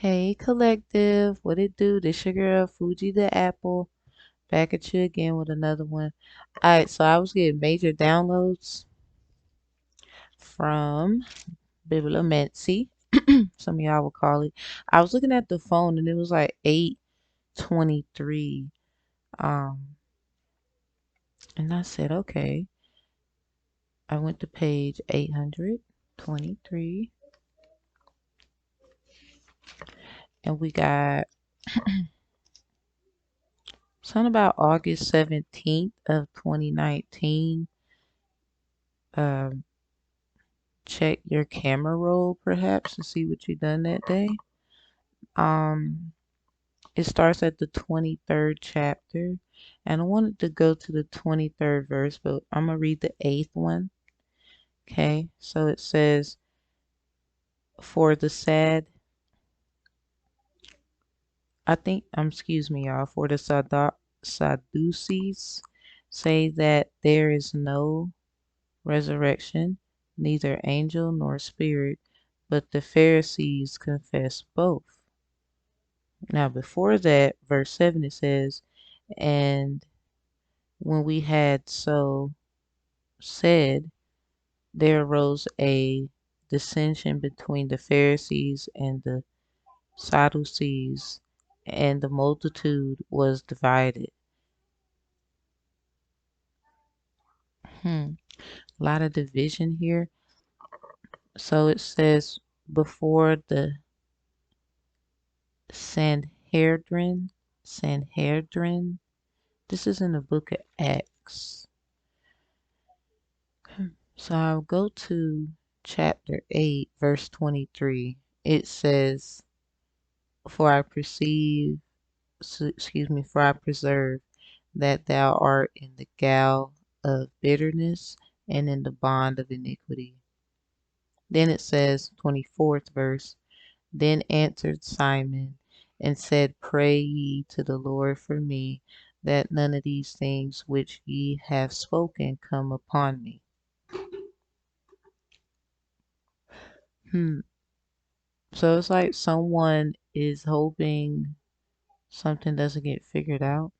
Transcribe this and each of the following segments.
Hey collective, what it do? This your girl Fuji the Apple back at you again with another one. Alright, so I was getting major downloads from Bibliomancy. Some of y'all will call it. I was looking at the phone and it was like 8:23. And I said, okay. I went to page 823 and we got something about August 17th of 2019. Um, check your camera roll perhaps to see what you done that day. Um, it starts at the 23rd chapter, and I wanted to go to the 23rd verse, but I'm gonna read the 8th one. Okay, so it says, "For the sad, excuse me, y'all, for the Sadducees say that there is no resurrection, neither angel nor spirit, but the Pharisees confess both." Now, before that, verse 7, it says, "And when we had so said, there arose a dissension between the Pharisees and the Sadducees, and the multitude was divided." A lot of division here. So it says, before the Sanhedrin. This is in the book of Acts. So I'll go to chapter 8, verse 23. It says, "For I for I perceive that thou art in the gall of bitterness and in the bond of iniquity." Then it says, 24th verse, "Then answered Simon and said, Pray ye to the Lord for me, that none of these things which ye have spoken come upon me." Hmm. So it's like someone is hoping something doesn't get figured out.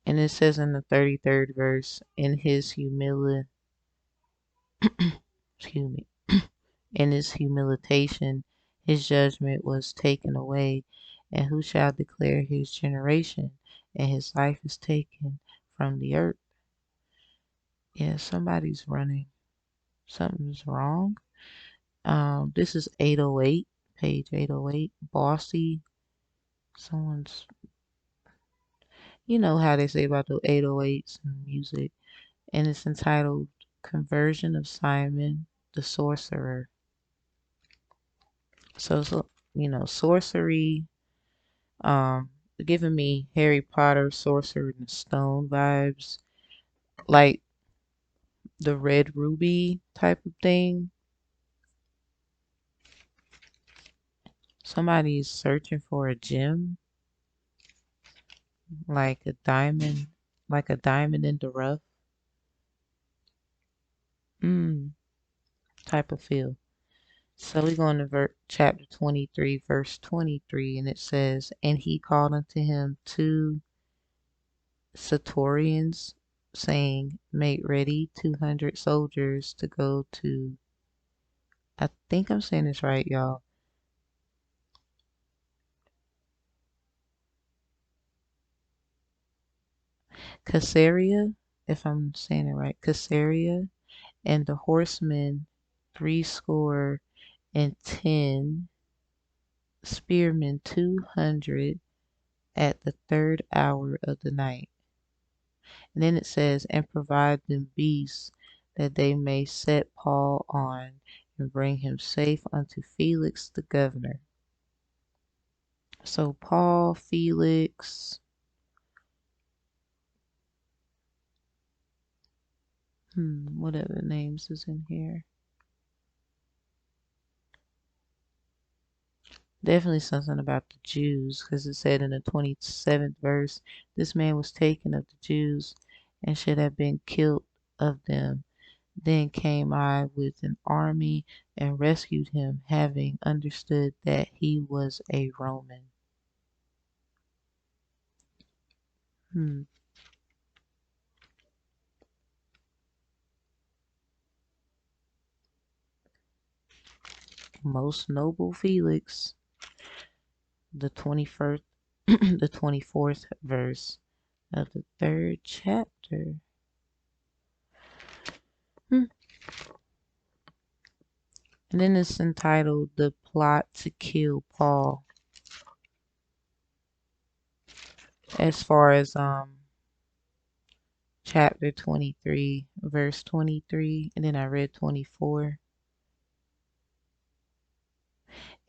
And it says in the 33rd verse, in his excuse me, in his humiliation, his judgment was taken away. And who shall declare his generation? And his life is taken from the earth. Yeah, somebody's running. Something's wrong. This is 808, page 808. Bossy. Someone's, you know how they say about the 808s and music. And it's entitled Conversion of Simon the Sorcerer. So sorcery, um, giving me Harry Potter, Sorcerer and the Stone vibes, like the Red Ruby type of thing. Somebody's searching for a gem, like a diamond, like a diamond in the rough. Mm, type of feel. So we go into chapter 23, verse 23, and it says, "And he called unto him two Satorians, saying, Make ready 200 soldiers to go to," I think I'm saying this right, y'all, Caesarea, if I'm saying it right, Caesarea, "and the horsemen 60 and 10, spearmen 200, at the third hour of the night." And then it says, "And provide them beasts, that they may set Paul on, and bring him safe unto Felix the governor." So Paul, Felix, what other names is in here? Definitely something about the Jews, because it said in the 27th verse, "This man was taken of the Jews, and should have been killed of them. Then came I with an army and rescued him, having understood that he was a Roman. Hmm. Most noble Felix, the 21st, the 24th verse of the 3rd chapter. Hmm. And then it's entitled The Plot to Kill Paul. As far as chapter 23, verse 23, and then I read 24.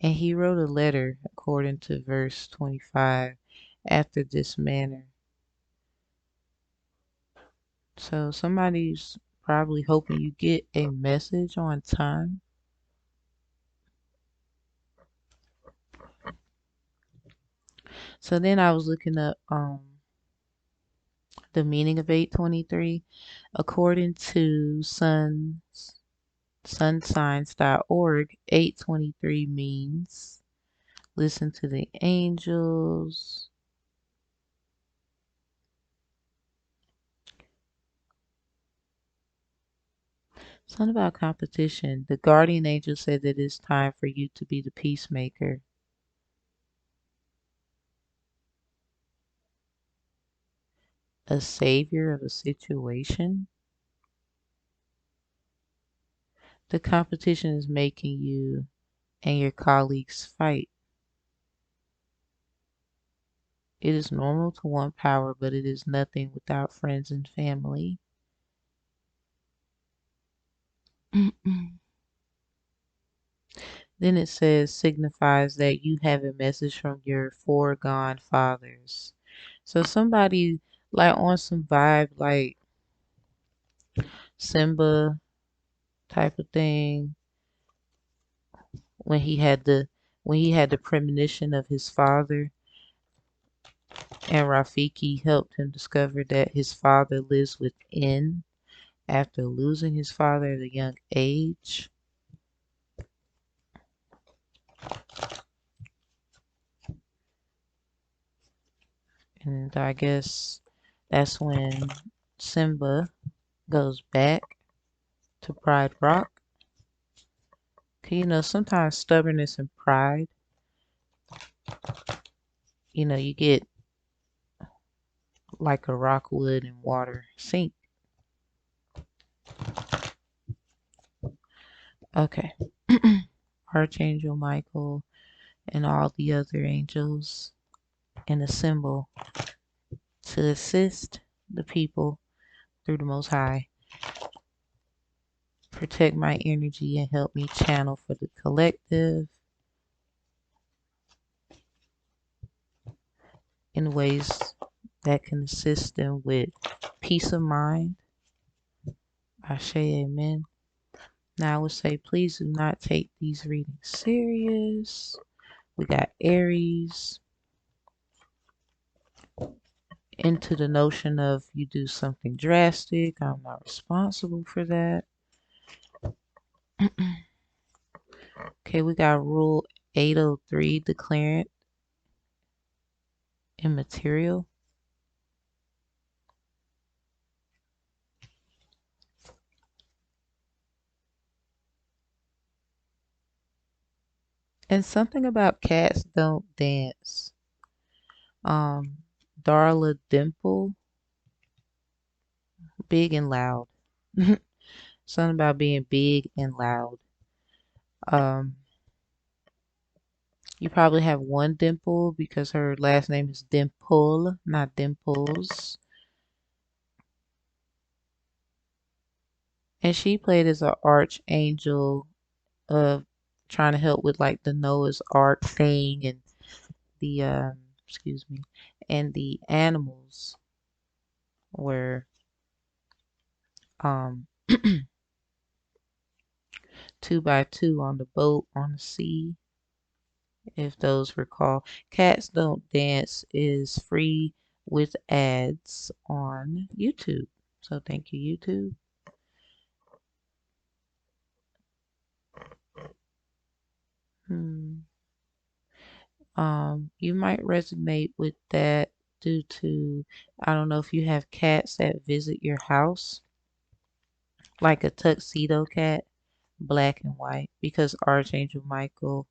And he wrote a letter according to verse 25 after this manner. So somebody's probably hoping you get a message on time. So then I was looking up the meaning of 823 according to sunscience.org. 823 means listen to the angels. Something about competition. The guardian angel said that it's time for you to be the peacemaker, a savior of a situation. The competition is making you and your colleagues fight. It is normal to want power, but it is nothing without friends and family. Then it says, signifies that you have a message from your foregone fathers. So somebody like on some vibe like Simba type of thing when he had the premonition of his father, and Rafiki helped him discover that his father lives within after losing his father at a young age. And I guess that's when Simba goes back to Pride Rock. 'Cause, you know, sometimes stubbornness and pride, you know, you get like a rock, wood, and water sink. Okay. Archangel Michael and all the other angels and assemble to assist the people through the Most High. Protect my energy and help me channel for the collective in ways that can assist them with peace of mind. Ashe, amen. Now I would say please do not take these readings serious. We got Aries into the notion of you do something drastic. I'm not responsible for that. Okay, we got rule 803, declaring immaterial. And something about cats don't dance. Darla Dimple, big and loud. Something about being big and loud. Um, you probably have one Dimple because her last name is Dimple, not Dimples. And she played as an archangel of trying to help with like the Noah's Ark thing and the excuse me, and the animals were um 2 by 2 on the boat on the sea. If those recall, Cats Don't Dance is free with ads on YouTube. So thank you, YouTube. Hmm. You might resonate with that due to, I don't know if you have cats that visit your house, like a tuxedo cat, black and white, because Archangel Michael,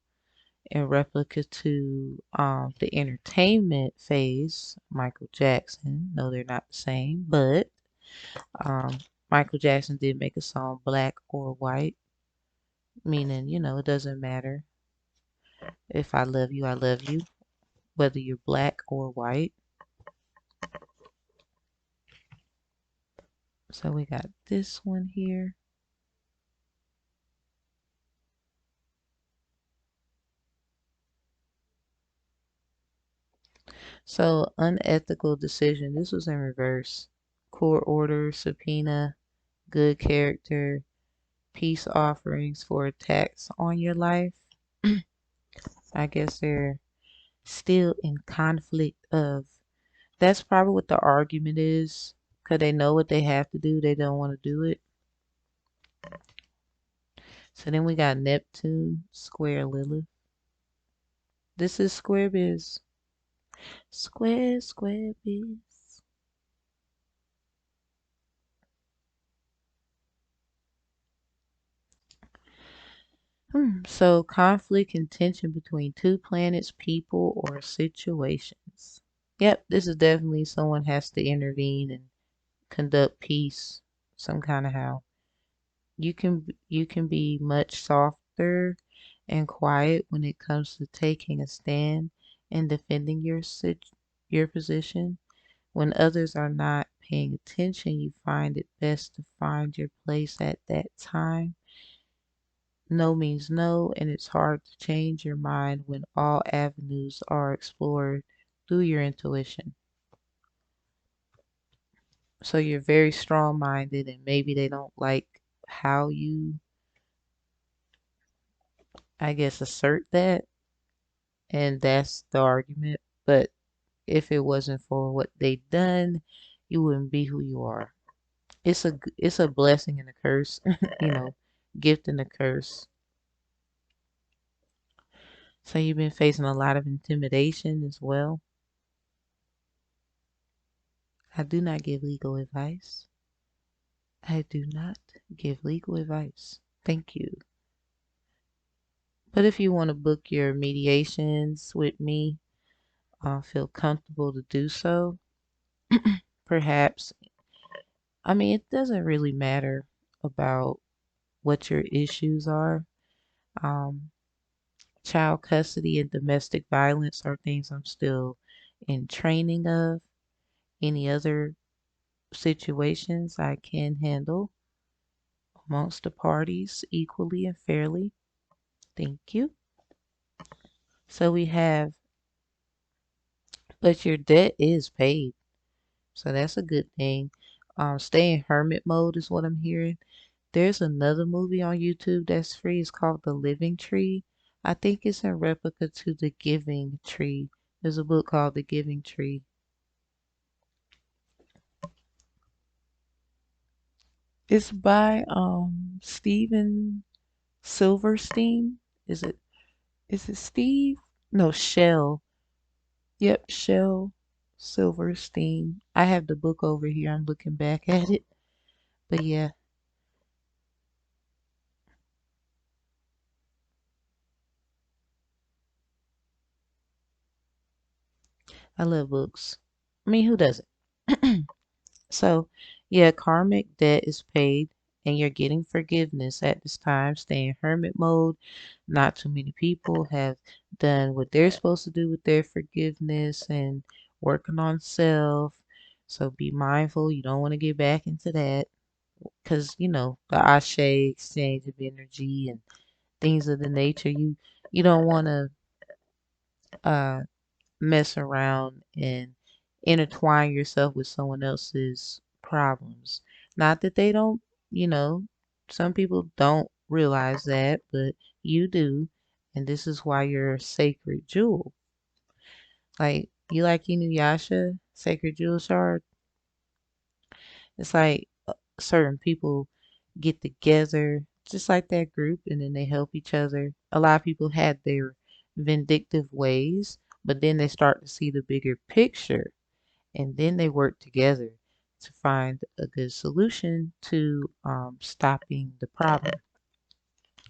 in replica to the entertainment phase, Michael Jackson. No, they're not the same, but um, Michael Jackson did make a song Black or White, meaning, it doesn't matter. If I love you, whether you're black or white. So we got this one here. So unethical decision. This was in reverse. Court order, subpoena, good character, peace offerings for attacks on your life. I guess they're still in conflict of. That's probably what the argument is. Because they know what they have to do. They don't want to do it. So then we got Neptune, square Lilith. This is square biz. Square, square biz. So conflict and tension between two planets, people, or situations. Yep, this is definitely someone has to intervene and conduct peace some kind of how. You can be much softer and quiet when it comes to taking a stand and defending your position. When others are not paying attention, you find it best to find your place at that time. No means no, and it's hard to change your mind when all avenues are explored through your intuition. So you're very strong minded, and maybe they don't like how you, I guess, assert that, and that's the argument. But if it wasn't for what they done, you wouldn't be who you are. It's a blessing and a curse, you know, gift and a curse. So you've been facing a lot of intimidation as well. I do not give legal advice. I do not give legal advice. Thank you. But if you want to book your mediations with me, feel comfortable to do so. Perhaps, I mean, it doesn't really matter about what your issues are. Um, Child custody and domestic violence are things I'm still in training of. Any other situations I can handle amongst the parties equally and fairly. Thank you. So we have, but your debt is paid. So that's a good thing. Stay in hermit mode is what I'm hearing. There's another movie on YouTube that's free. It's called The Living Tree. I think it's in replica to The Giving Tree. There's a book called The Giving Tree. It's by Steven Silverstein. Is it Steve? No, Shell. Yep, Shell Silverstein. I have the book over here. I'm looking back at it. But yeah, I love books. I mean, who doesn't? So, yeah, karmic debt is paid and you're getting forgiveness at this time. Stay in hermit mode. Not too many people have done what they're supposed to do with their forgiveness and working on self. So be mindful. You don't want to get back into that because, the ashe exchange of energy and things of the nature. You don't want to uh mess around and intertwine yourself with someone else's problems. Not that they don't, you know, some people don't realize that, but you do. And this is why you're a sacred jewel. Like, you like Inuyasha, Sacred Jewel Shard? It's like certain people get together just like that group, and then they help each other. A lot of people had their vindictive ways, but then they start to see the bigger picture, and then they work together to find a good solution to stopping the problem.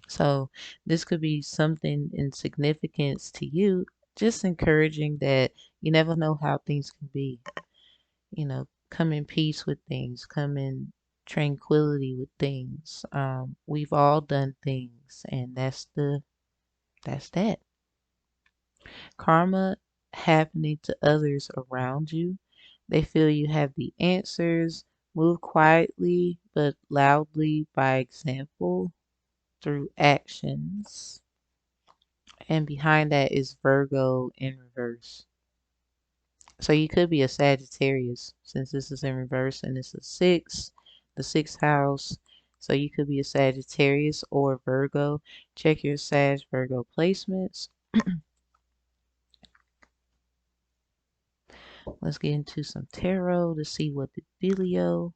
So this could be something in significance to you, just encouraging that you never know how things can be. Come in peace with things, come in tranquility with things. We've all done things, and that's that. Karma happening to others around you. They feel you have the answers. Move quietly but loudly by example through actions. And behind that is Virgo in reverse. So you could be a Sagittarius since this is in reverse and it's the sixth house. So you could be a Sagittarius or Virgo. Check your Sag Virgo placements. Let's get into some tarot to see what the dealio.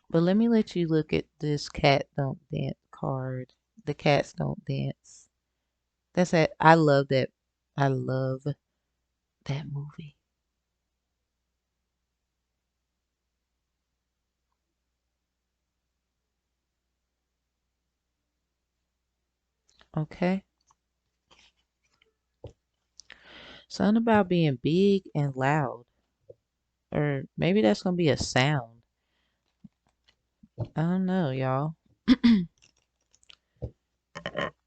But let me let you look at this cat don't dance card. The cats don't dance. That's it. I love that. I love that movie. Okay. Something about being big and loud. Or maybe that's gonna be a sound. I don't know, y'all.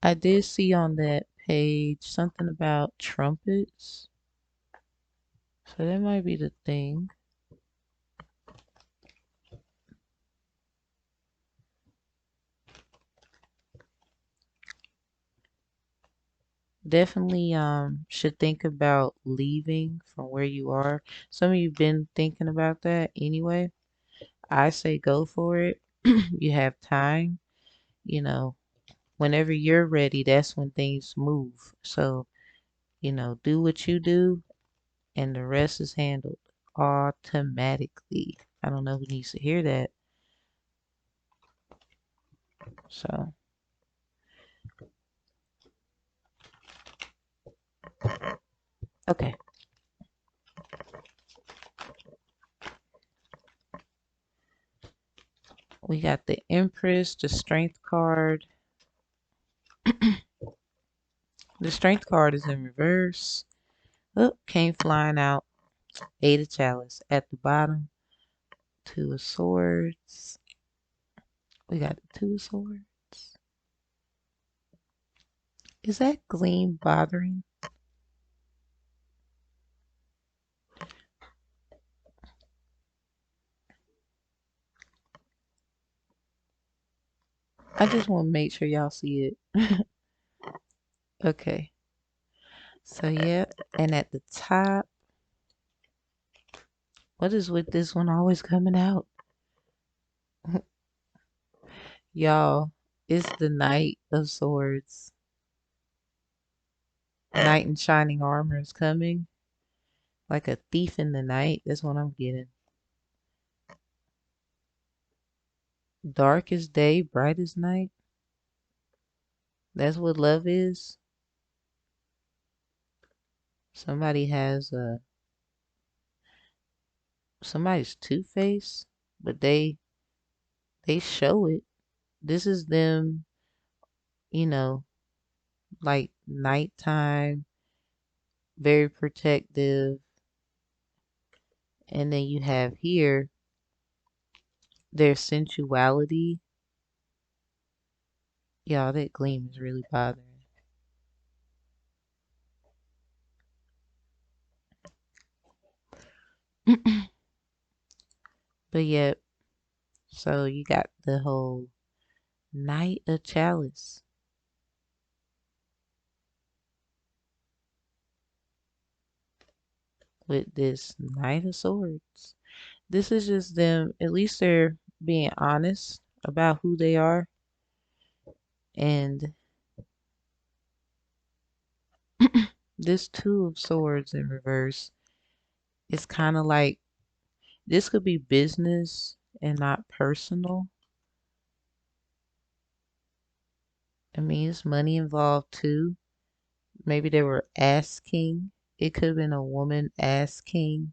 I did see on that page something about trumpets. So that might be the thing. Definitely should think about leaving from where you are. Some of you been thinking about that anyway. I say go for it. You have time. You know, whenever you're ready, that's when things move. So, do what you do and the rest is handled automatically. I don't know who needs to hear that. So, okay. We got the Empress, the Strength card. The Strength card is in reverse. Oh, came flying out. Eight of Chalice at the bottom. Two of Swords. We got the Two of Swords. Is that gleam bothering? I just want to make sure y'all see it. Okay. So, yeah. And at the top, what is with this one always coming out? Y'all, it's the Knight of Swords. Knight in shining armor is coming. Like a thief in the night. That's what I'm getting. Dark as day, bright as night. That's what love is. Somebody has somebody's two-faced, but they show it. This is them, you know, like nighttime, very protective. And then you have here their sensuality. Y'all, that gleam is really bothering. But yet, so you got the whole Knight of Chalice with this Knight of Swords. This is just them, at least they're being honest about who they are. And this Two of Swords in reverse is kind of like this could be business and not personal. I mean, it's money involved too. Maybe they were asking. It could have been a woman asking.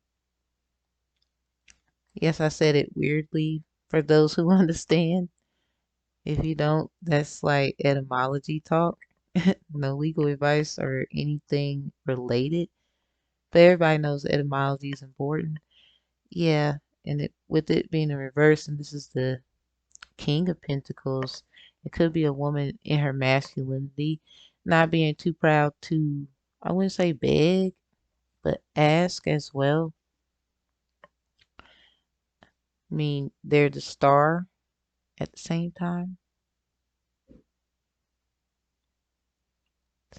Yes, I said it weirdly for those who understand. If you don't, that's like etymology talk. No legal advice or anything related. But everybody knows etymology is important. Yeah, and with it being in reverse, and this is the King of Pentacles, it could be a woman in her masculinity, not being too proud to, I wouldn't say beg, but ask as well. I mean, they're the star at the same time.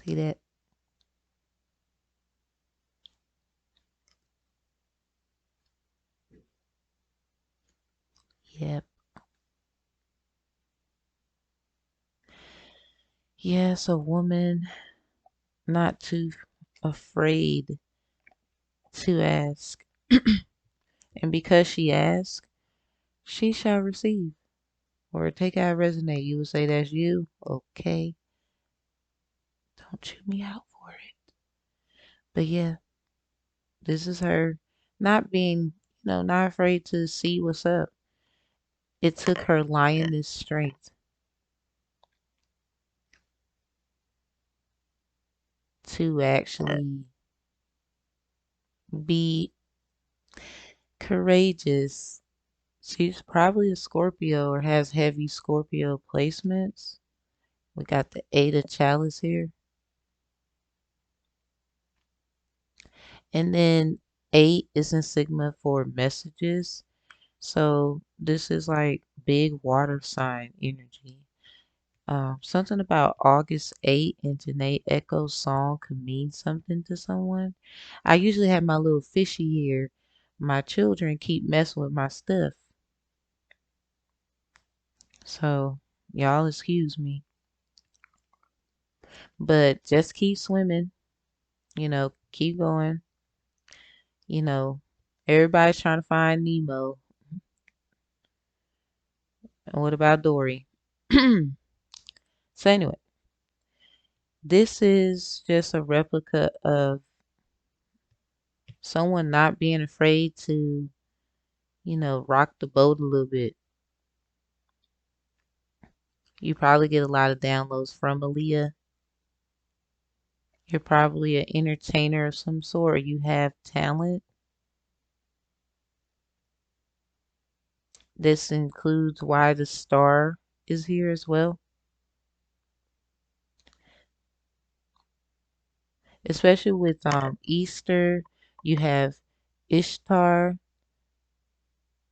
See that? Yep. Yes, a woman not too afraid to ask. And because she asked, she shall receive. Or take out resonate. You would say that's you. Okay. Don't chew me out for it. But yeah, this is her not being, not afraid to see what's up. It took her lioness strength to actually be courageous. She's probably a Scorpio or has heavy Scorpio placements. We got the Eight of Chalice here. And then 8 is in Sigma for messages. So this is like big water sign energy. Something about August 8 and Janae Echo's song could mean something to someone. I usually have my little fishy here. My children keep messing with my stuff. So y'all excuse me. But just keep swimming. Keep going. You know, everybody's trying to find Nemo. And what about Dory? So anyway, this is just a replica of someone not being afraid to, rock the boat a little bit. You probably get a lot of downloads from Aaliyah. You're probably an entertainer of some sort, or you have talent. This includes why the star is here as well. Especially with Easter, you have Ishtar,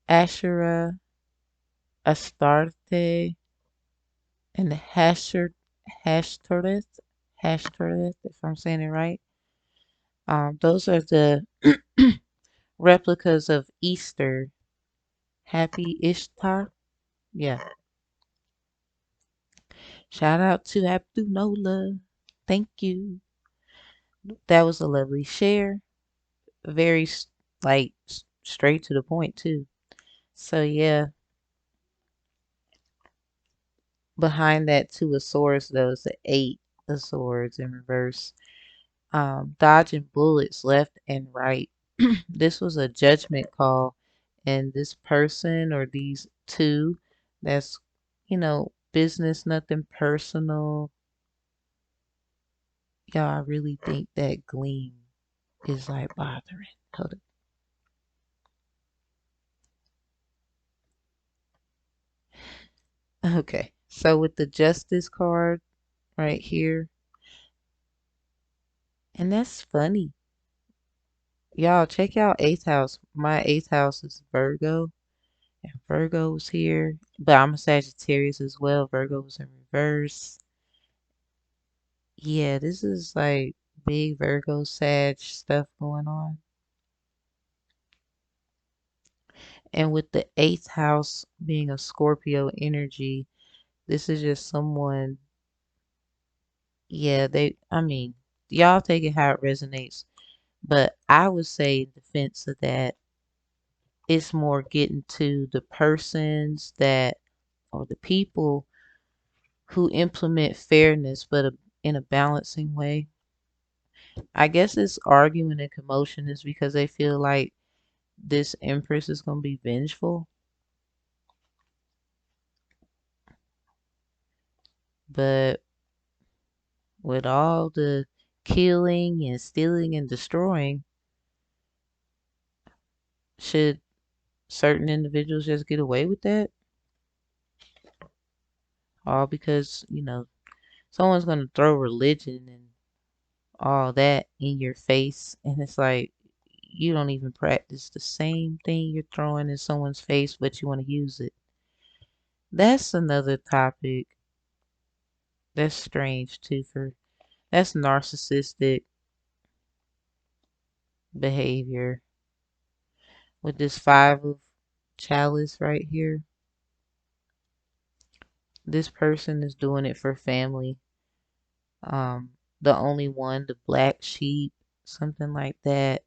Asherah, Astarte, and Hashtoreth, Hashtoreth, if I'm saying it right. Those are the replicas of Easter. Happy Ishtar. Yeah. Shout out to Abdunola. Thank you. That was a lovely share. Very straight to the point too. So yeah, behind that two of swords though is the eight of swords in reverse. Dodging bullets left and right. This was a judgment call, and this person or these two, that's business, nothing personal. Y'all, I really think that gleam is like bothering. Hold up. Okay, so with the justice card right here, and that's funny. Y'all check out eighth house. My eighth house is Virgo, and Virgo's here, but I'm a Sagittarius as well. Virgo's in reverse. Yeah, this is like big Virgo Sag stuff going on. And with the eighth house being a Scorpio energy, this is just someone, yeah, I mean, y'all take it how it resonates. But I would say in defense of that, it's more getting to the persons that, or the people who implement fairness, but in a balancing way. I guess this arguing and commotion is because they feel like this empress is going to be vengeful, but with all the killing and stealing and destroying, should certain individuals just get away with that? All because, someone's going to throw religion and all that in your face, and it's like you don't even practice the same thing you're throwing in someone's face, but you want to use it. That's another topic that's strange too. That's narcissistic behavior. With this five of chalice right here, this person is doing it for family. The only one, the black sheep, something like that.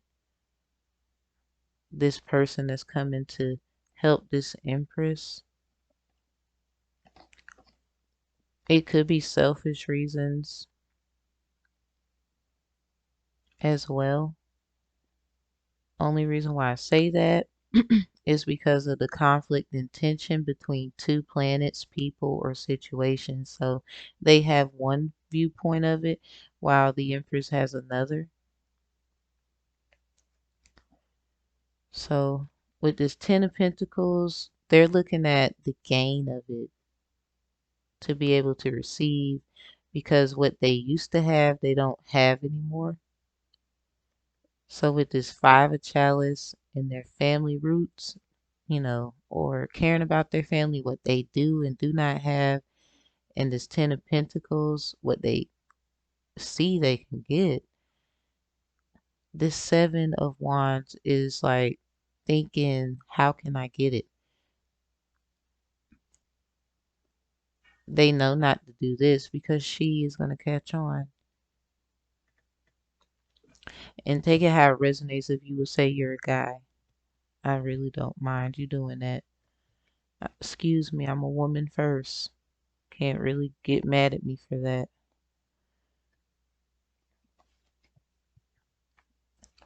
This person is coming to help this empress. It could be selfish reasons as well. Only reason why I say that is because of the conflict and tension between two planets, people, or situations. So they have one viewpoint of it while the Empress has another. So with this Ten of Pentacles, they're looking at the gain of it to be able to receive, because what they used to have, they don't have anymore. So with this Five of Chalice and their family roots, or caring about their family, what they do and do not have, and this Ten of Pentacles, what they see they can get. This Seven of Wands is like thinking, how can I get it? They know not to do this because she is going to catch on. And take it how it resonates. If you would say you're a guy, I really don't mind you doing that. Excuse me, I'm a woman first. Can't really get mad at me for that.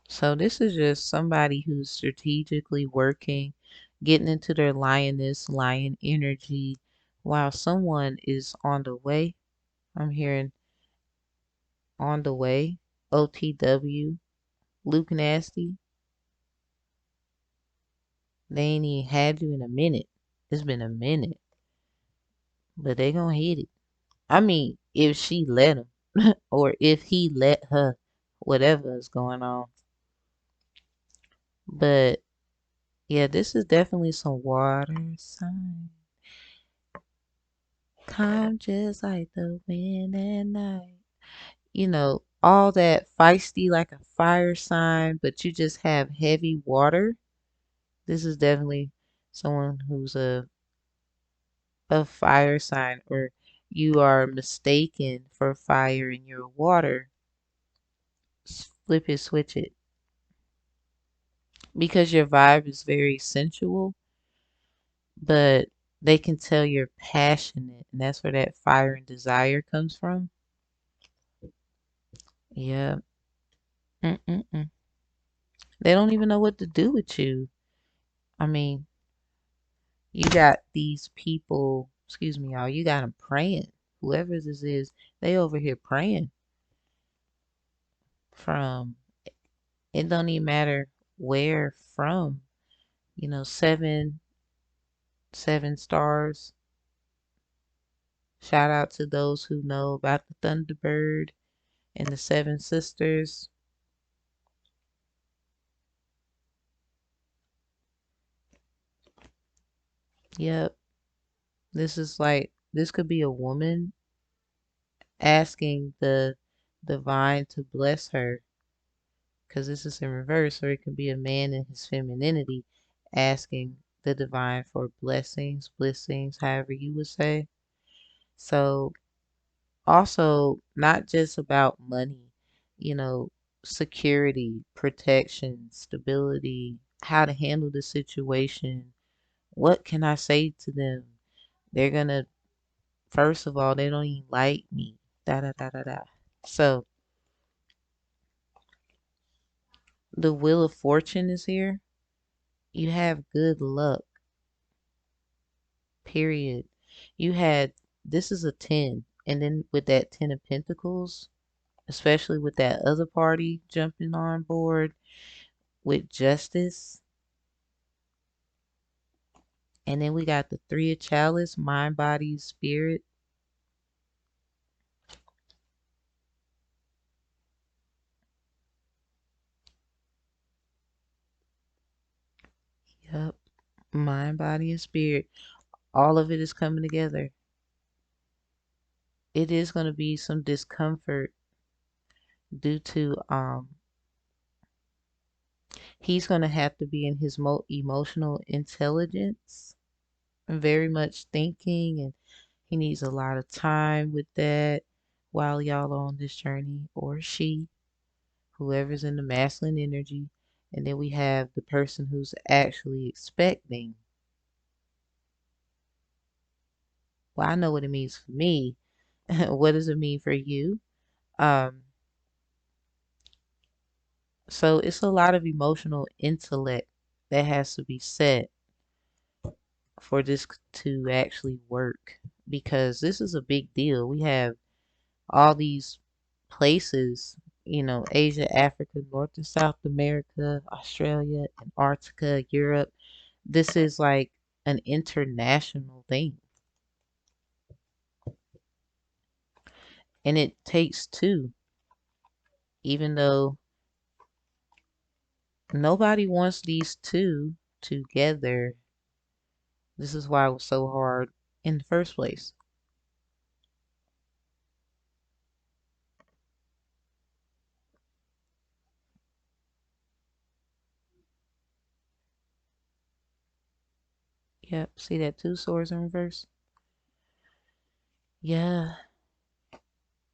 So this is just somebody who's strategically working, getting into their lioness, lion energy, while someone is on the way. I'm hearing on the way, OTW, Luke Nasty. They ain't even had you in a minute. It's been a minute, but they gonna hit it. I mean, if she let him, or if he let her, whatever is going on. But yeah, this is definitely some water sign. Calm just like the wind at night. All that feisty like a fire sign, but you just have heavy water. This is definitely someone who's a fire sign, or you are mistaken for fire and you're water. Flip it, switch it. Because your vibe is very sensual, but they can tell you're passionate, and that's where that fire and desire comes from. Yeah. Mm-mm-mm. They don't even know what to do with you. I mean, you got these people, excuse me, y'all, you got them praying. Whoever this is, they over here praying from, it don't even matter where from, seven stars. Shout out to those who know about the Thunderbird and the Seven Sisters. Yep. This could be a woman asking the divine to bless her, because this is in reverse, or it could be a man in his femininity asking the divine for blessings, however you would say. So also not just about money, you know, security, protection, stability, how to handle the situation. What can I say to them? They're gonna First of all, they don't even like me. Da da da da da. So the Wheel of Fortune is here. You have good luck, period. You had, this is a 10. And then with that 10 of Pentacles, especially with that other party jumping on board with justice. And then we got the 3 of Chalice, mind, body, spirit. Yep. Mind, body, and spirit. All of it is coming together. It is going to be some discomfort due to he's going to have to be in his emotional intelligence, very much thinking, and he needs a lot of time with that while y'all are on this journey, or she, whoever's in the masculine energy. And then we have the person who's actually expecting. Well, I know what it means for me. What does it mean for you? Um, so it's a lot of emotional intellect that has to be set for this to actually work, because this is a big deal. We have all these places, Asia, Africa, North and South America, Australia, Antarctica, Europe. This is like an international thing. And it takes two, even though nobody wants these two together. This is why it was so hard in the first place. Yep, see that 2 swords in reverse? Yeah,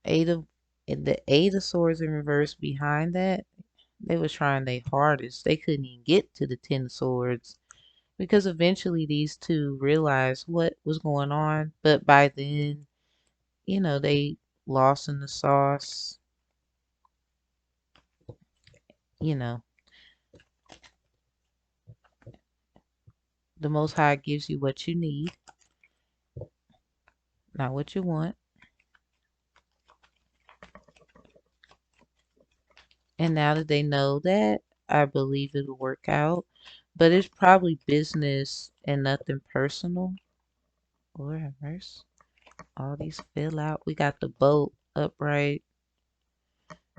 eight of and the 8 of swords in reverse behind that. They were trying their hardest. They couldn't even get to the 10 of swords because eventually these two realized what was going on. But by then, they lost in the sauce. You know, the Most High gives you what you need, not what you want. And now that they know that, I believe it'll work out. But it's probably business and nothing personal. Lord have mercy. All these fill out. We got the boat upright.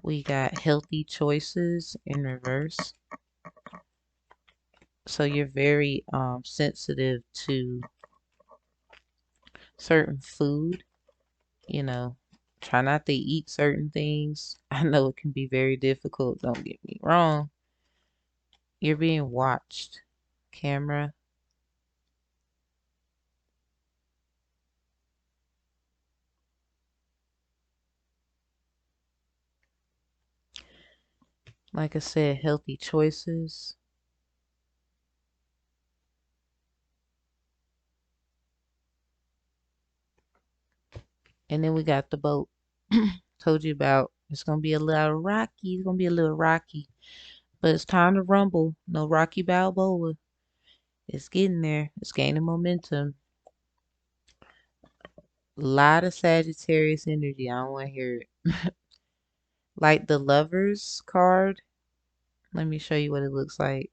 We got healthy choices in reverse. So you're very sensitive to certain food. You know, try not to eat certain things. I know it can be very difficult. Don't get me wrong. You're being watched. Camera. Like I said, healthy choices. And then we got the boat. Told you about. It's gonna be a little rocky. It's gonna be a little rocky. But it's time to rumble. No Rocky Balboa. It's getting there. It's gaining momentum. A lot of Sagittarius energy. I don't want to hear it. Like the Lovers card. Let me show you what it looks like.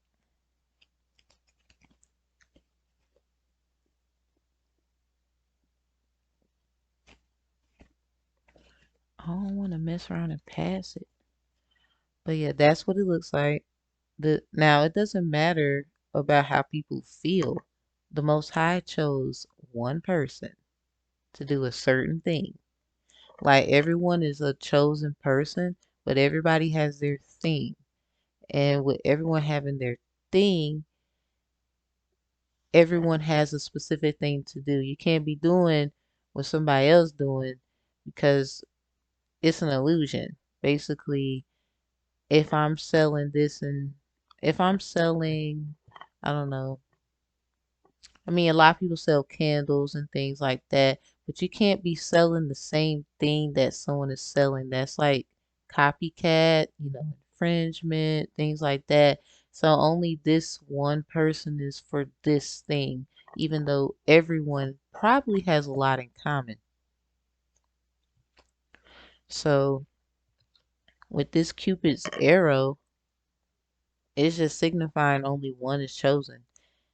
I don't want to mess around and pass it. But yeah, that's what it looks like. Now it doesn't matter about how people feel. The Most High chose one person to do a certain thing. Like everyone is a chosen person, but everybody has their thing. And with everyone having their thing, everyone has a specific thing to do. You can't be doing what somebody else doing because it's an illusion. Basically, if I'm selling this and if I'm selling, I don't know. I mean, a lot of people sell candles and things like that, but you can't be selling the same thing that someone is selling. That's like copycat, infringement, things like that. So only this one person is for this thing, even though everyone probably has a lot in common. So with this Cupid's arrow, it's just signifying only one is chosen.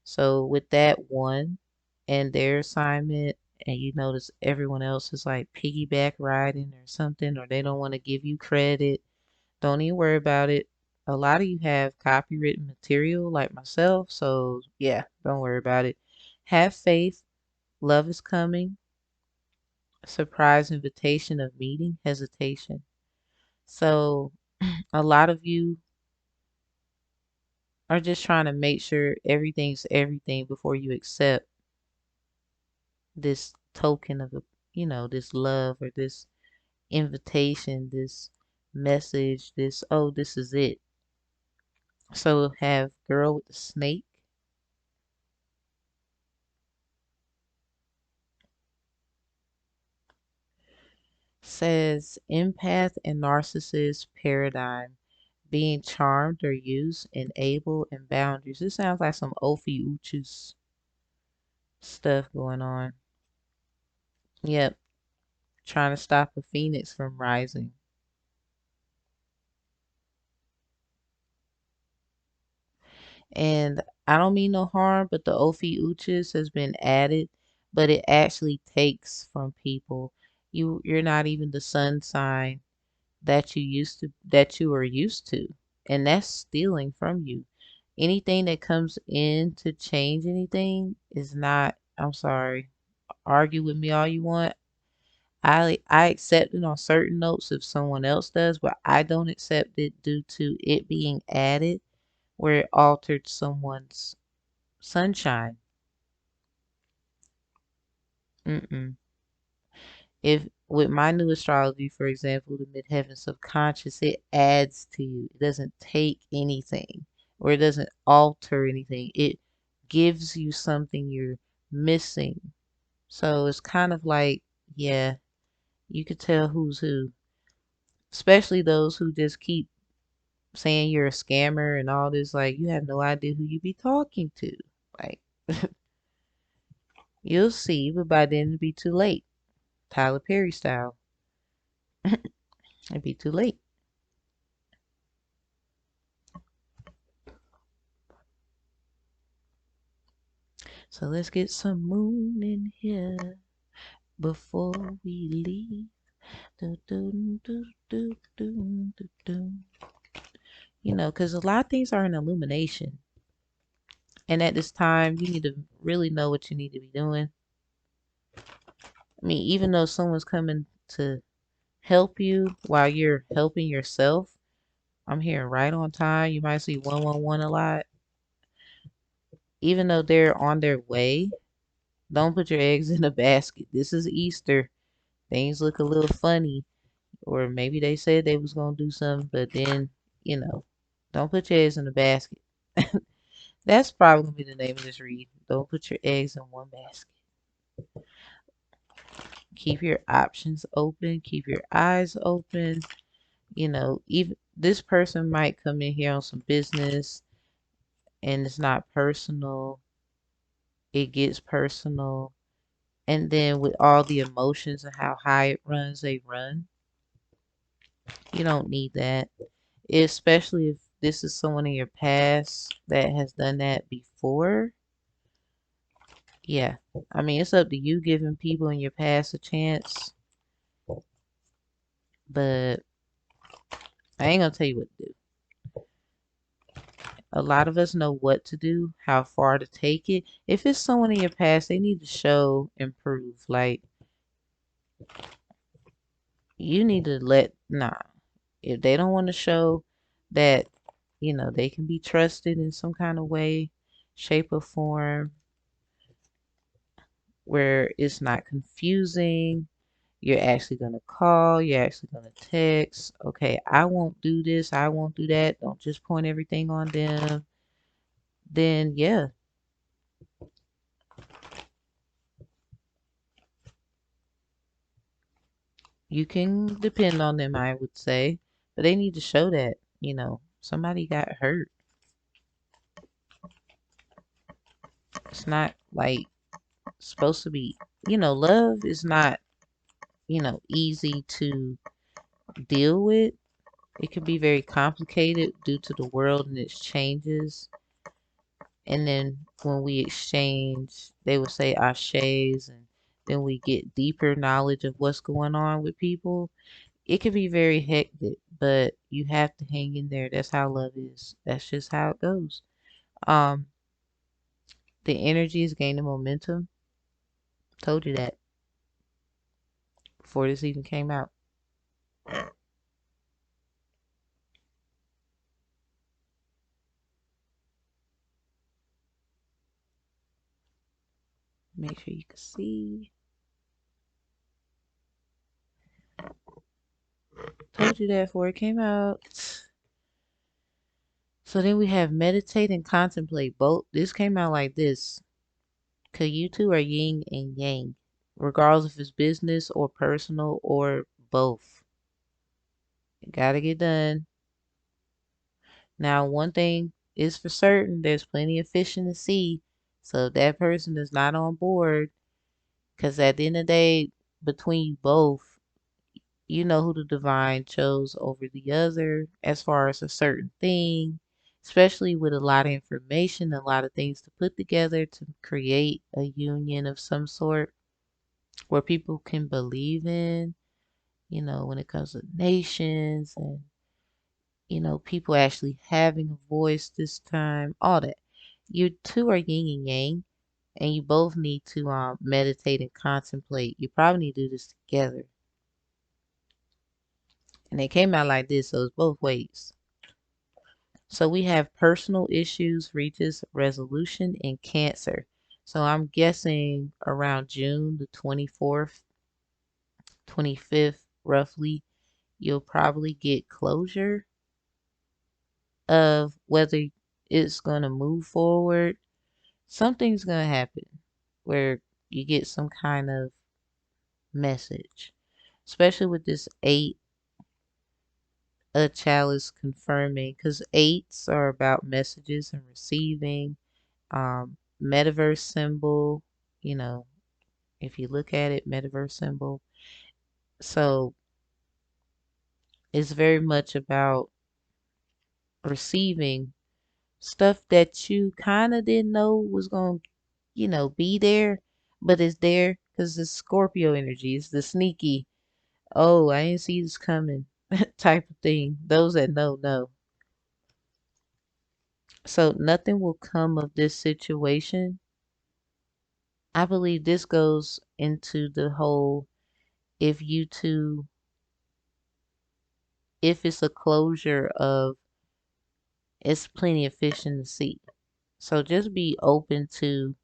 So with that one and their assignment, and you notice everyone else is like piggyback riding or something, or they don't want to give you credit, don't even worry about it. A lot of you have copywritten material like myself, so yeah, don't worry about it. Have faith. Love is coming. Surprise invitation of meeting, hesitation. So a lot of you are just trying to make sure everything's everything before you accept this token of this love or this invitation, this message, this is it. So have girl with the snake, says empath and narcissist paradigm, being charmed or used, enable, and boundaries. This sounds like some Ophi Uchus stuff going on. Yep, trying to stop a phoenix from rising. And I don't mean no harm, but the Ophi Uchis has been added, but it actually takes from people. You're not even the sun sign that you are used to. And that's stealing from you. Anything that comes in to change anything is not, I'm sorry, argue with me all you want. I accept it on certain notes if someone else does, but I don't accept it due to it being added where it altered someone's sunshine. Mm-mm. If with my new astrology, for example, the midheaven subconscious, it adds to you. It doesn't take anything or it doesn't alter anything. It gives you something you're missing. So it's kind of like, yeah, you could tell who's who, especially those who just keep saying you're a scammer and all this. Like, you have no idea who you be talking to. Like, you'll see, but by then it'll be too late. Tyler Perry style. It'd be too late. So let's get some moon in here before we leave. Do, do, do, do, do, do, do. Because a lot of things are an illumination. And at this time, you need to really know what you need to be doing. I mean, even though someone's coming to help you while you're helping yourself, I'm hearing right on time. You might see 111 a lot. Even though they're on their way, don't put your eggs in a basket. This is Easter. Things look a little funny. Or maybe they said they was gonna do something, but then, you know, don't put your eggs in a basket. That's probably gonna be the name of this read. Don't put your eggs in one basket. Keep your options open. Keep your eyes open. Even this person might come in here on some business and it's not personal. It gets personal. And then with all the emotions and how high it runs, they run. You don't need that. Especially if this is someone in your past that has done that before. Yeah. I mean, it's up to you giving people in your past a chance, but I ain't gonna tell you what to do. A lot of us know what to do, how far to take it. If it's someone in your past, they need to show and prove. Like, you need to nah. If they don't want to show that, they can be trusted in some kind of way, shape, or form, where it's not confusing. You're actually going to call, you're actually going to text. Okay, I won't do this, I won't do that. Don't just point everything on them. Then, yeah, You can depend on them, I would say, but they need to show that, somebody got hurt. It's not like supposed to be, love is not, easy to deal with. It can be very complicated due to the world and its changes. And then when we exchange, they would say ashes, and then we get deeper knowledge of what's going on with people. It can be very hectic, but you have to hang in there. That's how love is. That's just how it goes. Um, the energy is gaining momentum. Told you that before this even came out. Make sure you can see. Told you that before it came out. So then we have meditate and contemplate. Both this came out like this. Cause you two are yin and yang, regardless if it's business or personal or both. It gotta get done. Now, one thing is for certain: there's plenty of fish in the sea. So if that person is not on board, cause at the end of the day, between you both, you know who the divine chose over the other as far as a certain thing, especially with a lot of information, a lot of things to put together to create a union of some sort where people can believe in, when it comes to nations and, people actually having a voice this time, all that. You two are yin and yang, and you both need to meditate and contemplate. You probably need to do this together. And they came out like this, so it's both ways. So we have personal issues reaches resolution in Cancer. So I'm guessing around June the 24th, 25th, roughly, you'll probably get closure of whether it's going to move forward. Something's going to happen where you get some kind of message, especially with this eight. A chalice confirming, because eights are about messages and receiving. Metaverse symbol, you know, if you look at it, metaverse symbol. So it's very much about receiving stuff that you kind of didn't know was going to, be there, but it's there because it's Scorpio energy. It's the sneaky, oh, I didn't see this coming type of thing. Those that know. So nothing will come of this situation. I believe this goes into the whole, if you two, if it's a closure of, it's plenty of fish in the sea. So just be open to,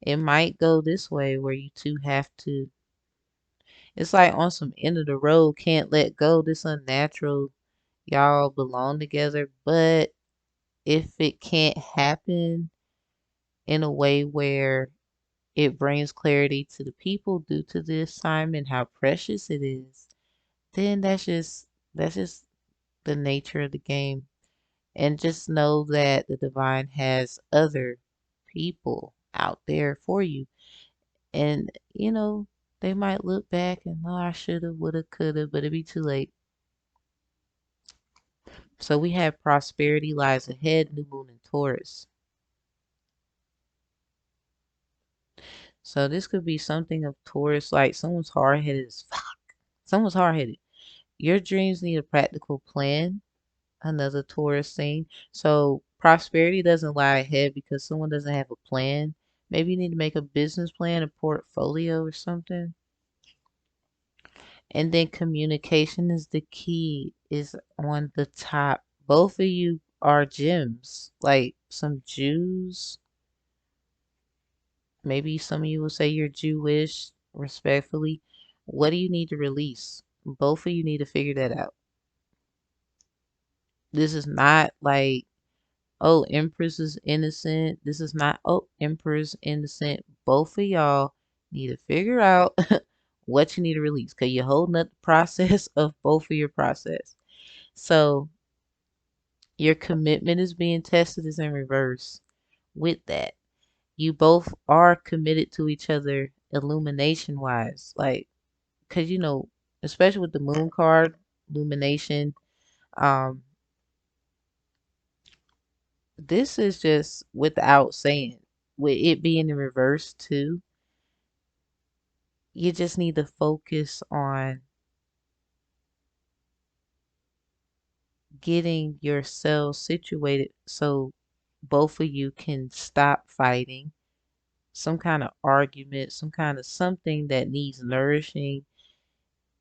it might go this way where you two have to, it's like on some end of the road, can't let go. This unnatural, y'all belong together. But if it can't happen in a way where it brings clarity to the people due to the assignment, how precious it is, then that's just the nature of the game. And just know that the divine has other people out there for you. And they might look back and, oh, I should have, would have, could have, but it'd be too late. So we have prosperity lies ahead, new moon in Taurus. So this could be something of Taurus, like someone's hard headed as fuck. Someone's hard headed. Your dreams need a practical plan. Another Taurus thing. So prosperity doesn't lie ahead because someone doesn't have a plan. Maybe you need to make a business plan, a portfolio or something. And then communication is the key, is on the top. Both of you are gems, like some Jews. Maybe some of you will say you're Jewish, respectfully. What do you need to release? Both of you need to figure that out. This is not like, oh, Empress is innocent. This is not, oh, Emperor's innocent. Both of y'all need to figure out what you need to release because you're holding up the process of both of your process. So your commitment is being tested is in reverse with that. You both are committed to each other illumination wise. Like, because, especially with the moon card, illumination, um, this is just without saying, with it being in reverse too, you just need to focus on getting yourselves situated so both of you can stop fighting some kind of argument, some kind of something that needs nourishing,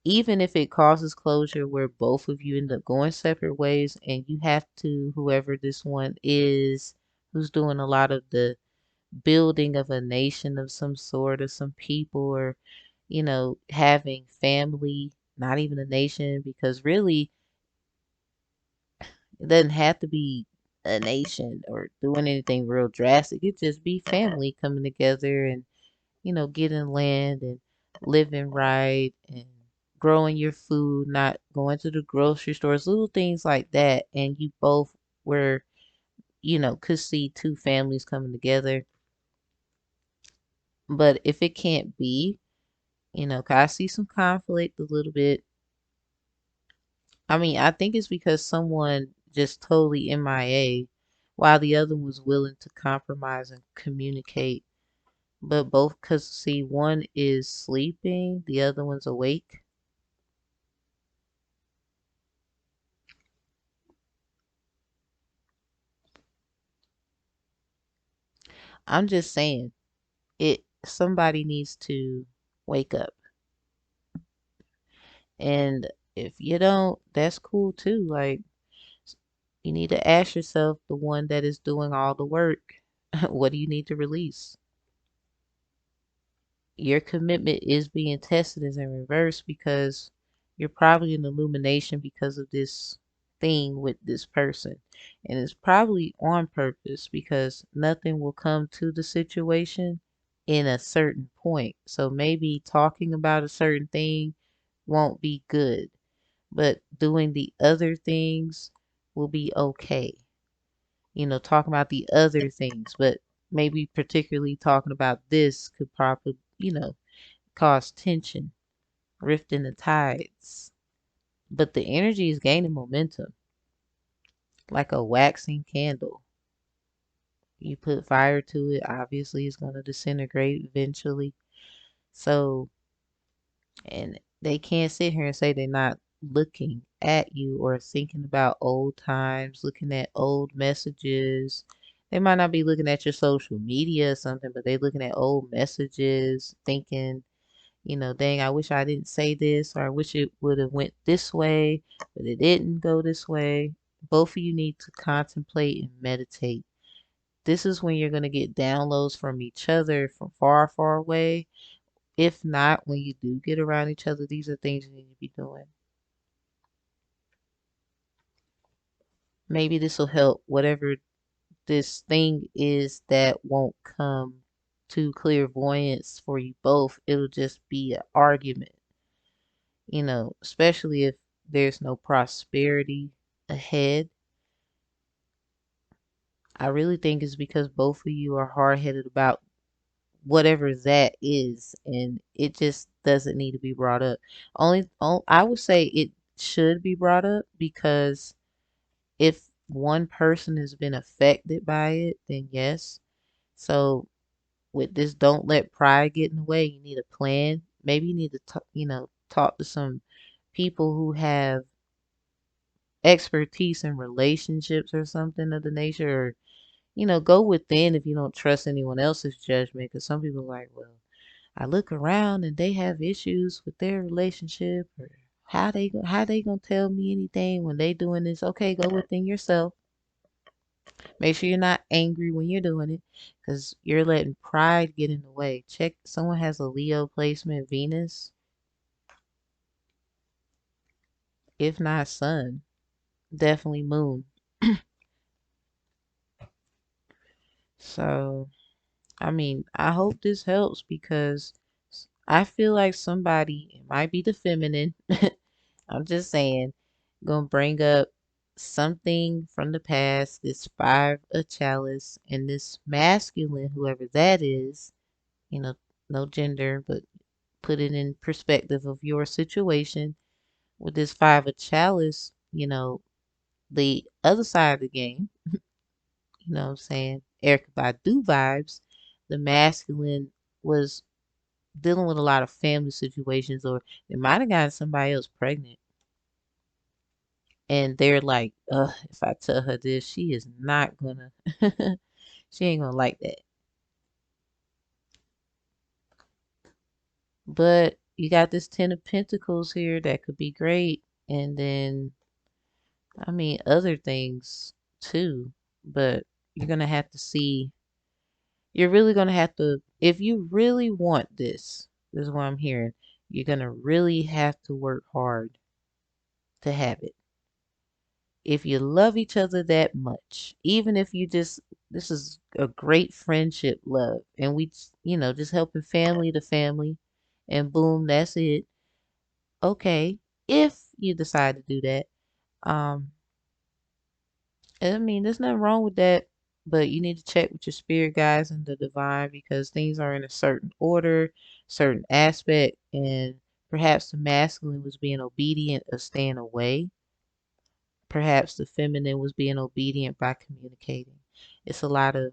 even if it causes closure where both of you end up going separate ways and you have to, whoever this one is, who's doing a lot of the building of a nation of some sort or some people or, having family, not even a nation, because really it doesn't have to be a nation or doing anything real drastic. It just be family coming together and, getting land and living right and growing your food, not going to the grocery stores, little things like that. And you both were, could see two families coming together. But if it can't be, 'cause I see some conflict a little bit. I mean, I think it's because someone just totally MIA while the other was willing to compromise and communicate. But both, because see, one is sleeping, the other one's awake. I'm just saying, somebody needs to wake up. And if you don't, that's cool too. Like, you need to ask yourself, the one that is doing all the work, what do you need to release? Your commitment is being tested as in reverse because you're probably in illumination because of this thing with this person. And it's probably on purpose because nothing will come to the situation in a certain point. So maybe talking about a certain thing won't be good, but doing the other things will be okay. Talking about the other things, but maybe particularly talking about this could probably, cause tension, rift in the tides. But the energy is gaining momentum like a waxing candle. You put fire to it, obviously it's going to disintegrate eventually. So, and they can't sit here and say they're not looking at you or thinking about old times, looking at old messages. They might not be looking at your social media or something, but they're looking at old messages, thinking, dang, I wish I didn't say this, or I wish it would have went this way, but it didn't go this way. Both of you need to contemplate and meditate. This is when you're going to get downloads from each other from far, far away. If not, when you do get around each other, these are things you need to be doing. Maybe this will help whatever this thing is that won't come to clairvoyance for you both. It'll just be an argument, especially if there's no prosperity ahead. I really think it's because both of you are hard headed about whatever that is, and it just doesn't need to be brought up. I would say it should be brought up because if one person has been affected by it, then yes. So with this, don't let pride get in the way. You need a plan. Maybe you need to talk to some people who have expertise in relationships or something of the nature, or go within if you don't trust anyone else's judgment. Because some people are like, well, I look around and they have issues with their relationship, or how they gonna tell me anything when they doing this? Okay, go within yourself. Make sure you're not angry when you're doing it, because you're letting pride get in the way. Check, someone has a Leo placement, Venus, if not Sun, definitely Moon. So I mean, I hope this helps because I feel like somebody, it might be the feminine, I'm just saying, gonna bring up something from the past, this five of chalice, and this masculine, whoever that is, you know, no gender, but put it in perspective of your situation with this five of chalice, the other side of the game, you know what I'm saying? Erica Badu vibes, the masculine was dealing with a lot of family situations, or they might have gotten somebody else pregnant. And they're like, if I tell her this, she is not gonna, she ain't gonna like that. But you got this Ten of Pentacles here that could be great. And then, I mean, other things too. But you're gonna have to see, you're really gonna have to, if you really want this is what I'm hearing, you're gonna really have to work hard to have it. If you love each other that much, even if you just, this is a great friendship love, and just helping family to family, and boom, that's it. Okay, if you decide to do that, um, I mean, there's nothing wrong with that, but you need to check with your spirit guides and the divine, because things are in a certain order, certain aspect, and perhaps the masculine was being obedient of staying away. Perhaps the feminine was being obedient by communicating. It's a lot of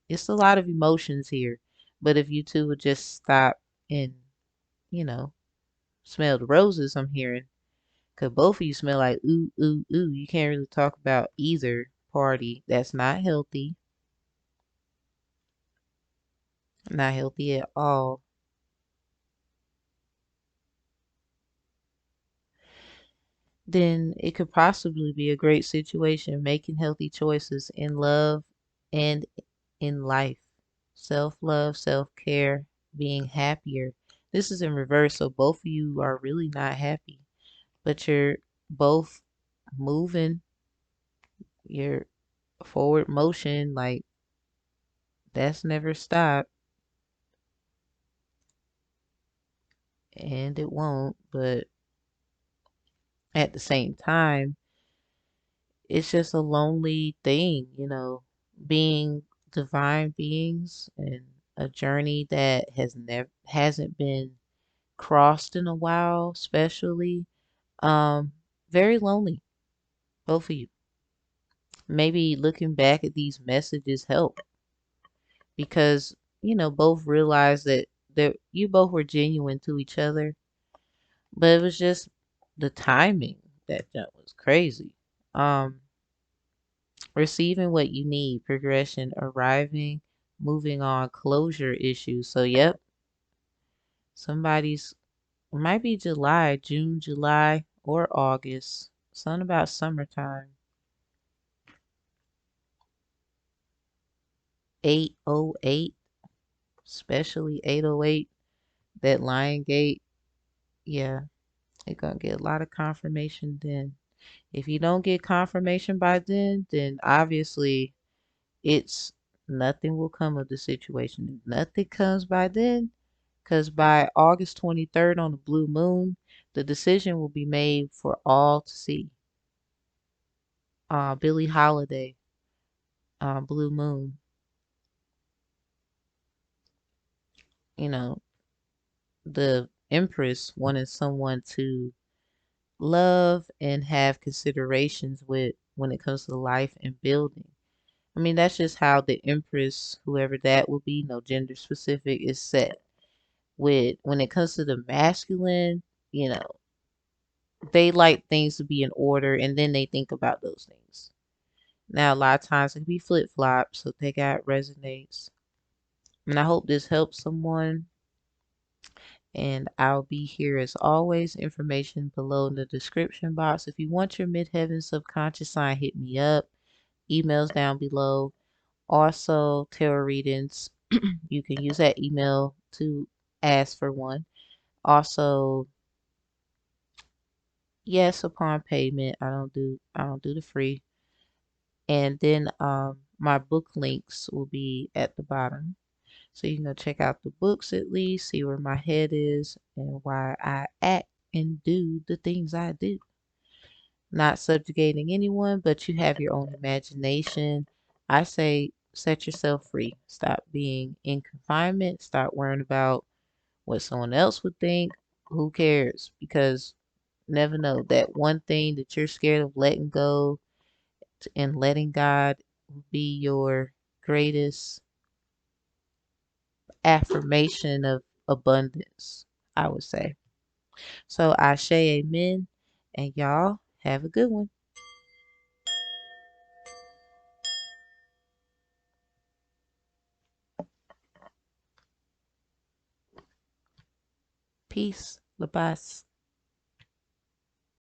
it's a lot of emotions here. But if you two would just stop and, you know, smell the roses, I'm hearing, because both of you smell like ooh, ooh, ooh. You can't really talk about either party. That's not healthy. Not healthy at all. Then it could possibly be a great situation making healthy choices in love and in life. Self love, self care, being happier. This is in reverse, so both of you are really not happy, but you're both moving, your forward motion, like that's never stopped, and it won't. But at the same time, it's just a lonely thing, being divine beings and a journey that hasn't been crossed in a while, especially. Um, Very lonely, both of you. Maybe looking back at these messages help, because both realized that you both were genuine to each other, but it was just the timing that was crazy. Um, Receiving what you need, progression, arriving, moving on, closure issues. So yep, somebody's, it might be July, June, July, or August. Something about summertime. 808, especially 808, that Lion Gate. Yeah, you're gonna get a lot of confirmation then. If you don't get confirmation by then obviously it's nothing will come of the situation. If nothing comes by then, because by August 23rd on the blue moon, the decision will be made for all to see. Billie Holiday, Blue Moon, you know, the Empress wanted someone to love and have considerations with when it comes to life and building. I mean, that's just how the Empress, whoever that will be, no gender specific, is set. With when it comes to the masculine, you know, they like things to be in order, and then they think about those things. Now, a lot of times it can be flip flop, so take out resonates. And I hope this helps someone. And I'll be here as always. Information below in the description box. If you want your midheaven subconscious sign, hit me up. Emails down below. Also, tarot readings. You can use that email to ask for one. Also, yes, upon payment. I don't do the free. And then my book links will be at the bottom. So you can go check out the books at least, see where my head is and why I act and do the things I do. Not subjugating anyone, but you have your own imagination. I say set yourself free. Stop being in confinement. Start worrying about what someone else would think. Who cares? Because never know that one thing that you're scared of letting go and letting God be your greatest affirmation of abundance, I would say. So I say amen, and y'all have a good one. Peace. La paz.